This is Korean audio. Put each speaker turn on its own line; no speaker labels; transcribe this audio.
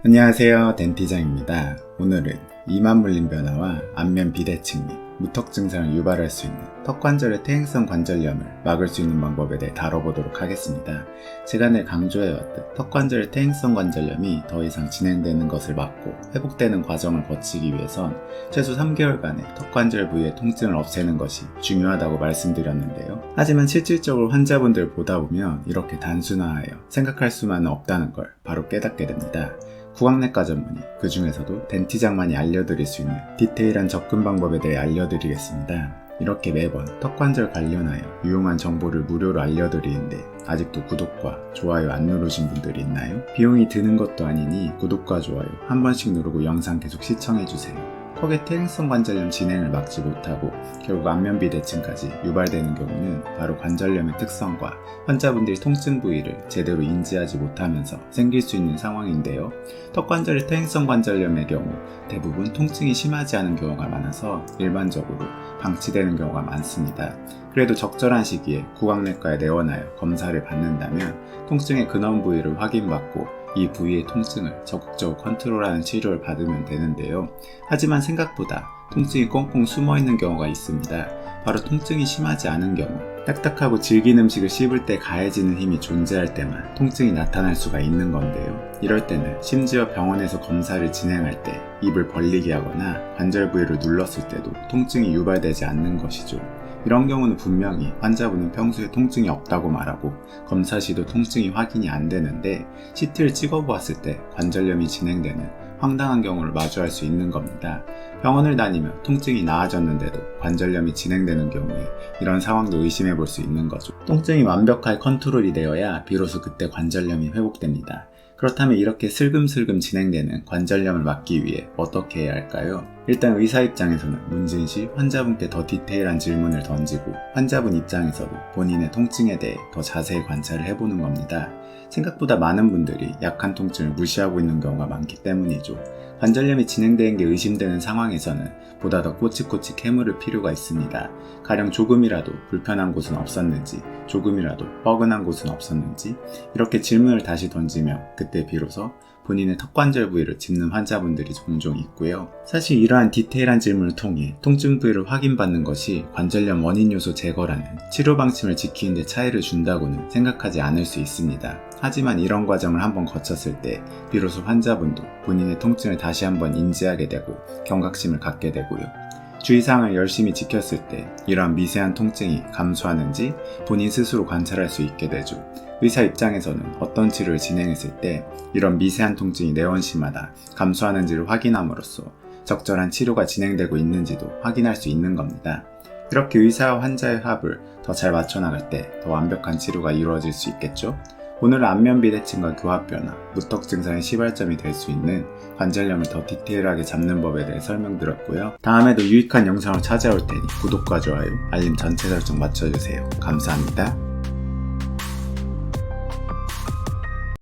안녕하세요, 덴티장입니다. 오늘은 이만 물림 변화와 안면 비대칭 및 무턱 증상을 유발할 수 있는 턱관절의 퇴행성 관절염을 막을 수 있는 방법에 대해 다뤄보도록 하겠습니다. 제가 늘 강조해왔듯 턱관절의 퇴행성 관절염이 더 이상 진행되는 것을 막고 회복되는 과정을 거치기 위해선 최소 3개월간의 턱관절 부위의 통증을 없애는 것이 중요하다고 말씀드렸는데요. 하지만 실질적으로 환자분들 보다 보면 이렇게 단순화하여 생각할 수만은 없다는 걸 바로 깨닫게 됩니다. 구강내과 전문의, 그 중에서도 덴티장만이 알려드릴 수 있는 디테일한 접근 방법에 대해 알려드리겠습니다. 이렇게 매번 턱관절 관련하여 유용한 정보를 무료로 알려드리는데 아직도 구독과 좋아요 안 누르신 분들이 있나요? 비용이 드는 것도 아니니 구독과 좋아요 한 번씩 누르고 영상 계속 시청해주세요. 턱의 퇴행성 관절염 진행을 막지 못하고 결국 안면 비대칭까지 유발되는 경우는 바로 관절염의 특성과 환자분들이 통증 부위를 제대로 인지하지 못하면서 생길 수 있는 상황인데요. 턱관절의 퇴행성 관절염의 경우 대부분 통증이 심하지 않은 경우가 많아서 일반적으로 방치되는 경우가 많습니다. 그래도 적절한 시기에 구강내과에 내원하여 검사를 받는다면 통증의 근원 부위를 확인받고 이 부위의 통증을 적극적으로 컨트롤하는 치료를 받으면 되는데요. 하지만 생각보다 통증이 꽁꽁 숨어있는 경우가 있습니다. 바로 통증이 심하지 않은 경우, 딱딱하고 질긴 음식을 씹을 때 가해지는 힘이 존재할 때만 통증이 나타날 수가 있는 건데요. 이럴 때는 심지어 병원에서 검사를 진행할 때 입을 벌리게 하거나 관절 부위를 눌렀을 때도 통증이 유발되지 않는 것이죠. 이런 경우는 분명히 환자분은 평소에 통증이 없다고 말하고 검사 시도 통증이 확인이 안 되는데 CT를 찍어보았을 때 관절염이 진행되는 황당한 경우를 마주할 수 있는 겁니다. 병원을 다니며 통증이 나아졌는데도 관절염이 진행되는 경우에 이런 상황도 의심해 볼 수 있는 거죠. 통증이 완벽하게 컨트롤이 되어야 비로소 그때 관절염이 회복됩니다. 그렇다면 이렇게 슬금슬금 진행되는 관절염을 막기 위해 어떻게 해야 할까요? 일단 의사 입장에서는 문진 시 환자분께 더 디테일한 질문을 던지고 환자분 입장에서도 본인의 통증에 대해 더 자세히 관찰을 해보는 겁니다. 생각보다 많은 분들이 약한 통증을 무시하고 있는 경우가 많기 때문이죠. 관절염이 진행되는 게 의심되는 상황에서는 보다 더 꼬치꼬치 캐물을 필요가 있습니다. 가령 조금이라도 불편한 곳은 없었는지, 조금이라도 뻐근한 곳은 없었는지 이렇게 질문을 다시 던지며 그때 비로소 본인의 턱관절 부위를 짚는 환자분들이 종종 있고요. 사실 이러한 디테일한 질문을 통해 통증 부위를 확인받는 것이 관절염 원인 요소 제거라는 치료 방침을 지키는 데 차이를 준다고는 생각하지 않을 수 있습니다. 하지만 이런 과정을 한번 거쳤을 때 비로소 환자분도 본인의 통증을 다시 한번 인지하게 되고 경각심을 갖게 되고요. 주의사항을 열심히 지켰을 때 이러한 미세한 통증이 감소하는지 본인 스스로 관찰할 수 있게 되죠. 의사 입장에서는 어떤 치료를 진행했을 때 이런 미세한 통증이 내원시마다 감소하는지를 확인함으로써 적절한 치료가 진행되고 있는지도 확인할 수 있는 겁니다. 이렇게 의사와 환자의 합을 더 잘 맞춰나갈 때 더 완벽한 치료가 이루어질 수 있겠죠? 오늘은 안면 비대칭과 교합 변화, 무턱 증상의 시발점이 될 수 있는 관절염을 더 디테일하게 잡는 법에 대해 설명드렸고요. 다음에도 유익한 영상으로 찾아올 테니 구독과 좋아요, 알림 전체 설정 맞춰주세요. 감사합니다.